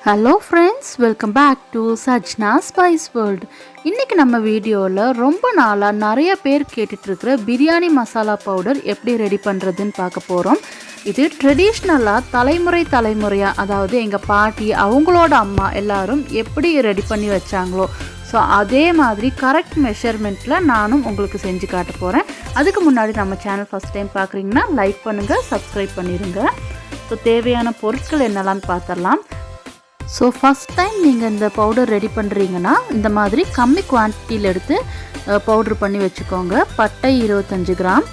Hello friends, welcome back to Sajna Spice World. இன்னைக்கு நம்ம வீடியோல ரொம்ப நாளா நிறைய பேர் கேட்டுட்டு இருக்கிற பிரியாணி மசாலா பவுடர் எப்படி ரெடி பண்றதுன்னு பார்க்க போறோம். இது ட்ரெடிஷனலா தலைமுறையா அதாவது எங்க பாட்டி அவங்களோட அம்மா எல்லாரும் எப்படி ரெடி பண்ணி வச்சாங்களோ ஸோ அதே மாதிரி கரெக்ட் மெஷர்மெண்ட்ல நானும் உங்களுக்கு செஞ்சு காட்ட போறேன். அதுக்கு முன்னாடி நம்ம சேனல் ஃபர்ஸ்ட் டைம் பார்க்குறீங்கன்னா லைக் பண்ணுங்க, சப்ஸ்கிரைப் பண்ணிடுங்க. ஸோ தேவையான பொருட்கள் என்னெல்லாம் பார்த்துடலாம். ஸோ ஃபஸ்ட் டைம் நீங்கள் இந்த பவுடர் ரெடி பண்ணுறீங்கன்னா இந்த மாதிரி கம்மி குவான்டிட்டியில் எடுத்து பவுட்ரு பண்ணி வச்சுக்கோங்க. பட்டை 25 கிராம்,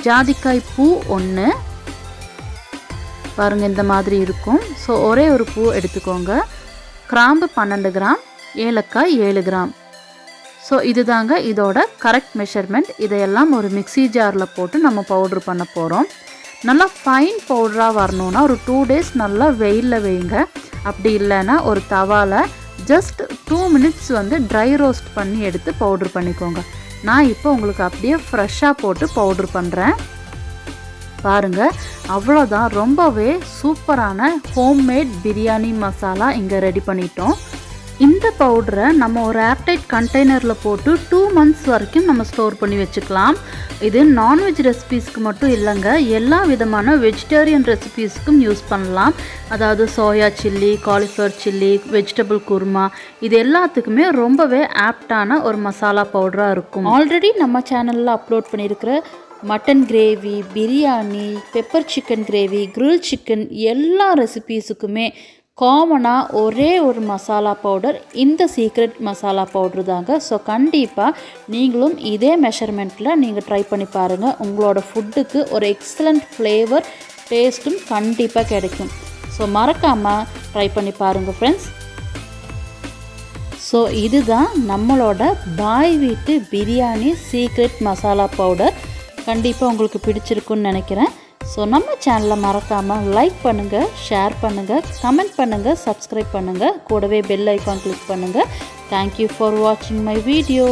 ஜாதிக்காய் பூ 1 பாருங்கள் இந்த மாதிரி இருக்கும். ஸோ ஒரே ஒரு பூ எடுத்துக்கோங்க. கிராம்பு 12 கிராம், ஏலக்காய் 7 கிராம். ஸோ இதுதாங்க இதோட கரெக்ட் மெஷர்மெண்ட். இதையெல்லாம் ஒரு மிக்ஸி ஜாரில் போட்டு நம்ம பவுட்ரு பண்ண போகிறோம். நல்லா ஃபைன் பவுடராக வரணுன்னா ஒரு 2 days நல்லா வெயிலில் வைங்க. அப்படி இல்லைன்னா ஒரு தவாவில் ஜஸ்ட் 2 minutes ட்ரை ரோஸ்ட் பண்ணி எடுத்து பவுட்ரு பண்ணிக்கோங்க. நான் இப்போ உங்களுக்கு அப்படியே ஃப்ரெஷ்ஷாக போட்டு பவுட்ரு பண்ணுறேன். பாருங்கள், அவ்வளோதான். ரொம்பவே சூப்பரான ஹோம்மேட் பிரியாணி மசாலா இங்கே ரெடி பண்ணிட்டோம். இந்த பவுடரை நம்ம ஒரு ஏர்டைட் கண்டெய்னரில் போட்டு 2 months வரைக்கும் நம்ம ஸ்டோர் பண்ணி வச்சுக்கலாம். இது நான்வெஜ் ரெசிபீஸ்க்கு மட்டும் இல்லைங்க, எல்லா விதமான வெஜிடேரியன் ரெசிபீஸ்க்கும் யூஸ் பண்ணலாம். அதாவது soya chilli, cauliflower chilli, vegetable kurma, இது எல்லாத்துக்குமே ரொம்பவே ஆப்டான ஒரு மசாலா பவுடராக இருக்கும். ஆல்ரெடி நம்ம சேனலில் அப்லோட் பண்ணியிருக்கிற mutton gravy, biryani, pepper chicken gravy, grill chicken எல்லா ரெசிபீஸுக்குமே காமனாக ஒரே ஒரு மசாலா பவுடர் இந்த சீக்ரெட் மசாலா பவுட்ரு தாங்க. ஸோ கண்டிப்பாக நீங்களும் இதே மெஷர்மெண்ட்டில் நீங்கள் ட்ரை பண்ணி பாருங்கள். உங்களோட ஃபுட்டுக்கு ஒரு எக்ஸலண்ட் ஃப்ளேவர் டேஸ்ட்டும் கண்டிப்பாக கிடைக்கும். ஸோ மறக்காமல் ட்ரை பண்ணி பாருங்கள் ஃப்ரெண்ட்ஸ். ஸோ இதுதான் நம்மளோட பாய் வீட்டு பிரியாணி சீக்ரெட் மசாலா பவுடர். கண்டிப்பாக உங்களுக்கு பிடிச்சிருக்குன்னு நினைக்கிறேன். ஸோ நம்ம சேனலை மறக்காமல் லைக் பண்ணுங்கள், ஷேர் பண்ணுங்கள், கமெண்ட் பண்ணுங்கள், சப்ஸ்கிரைப் பண்ணுங்கள், கூடவே பெல் ஐக்கான் கிளிக் பண்ணுங்கள். தேங்க்யூ ஃபார் வாட்சிங் மை வீடியோ.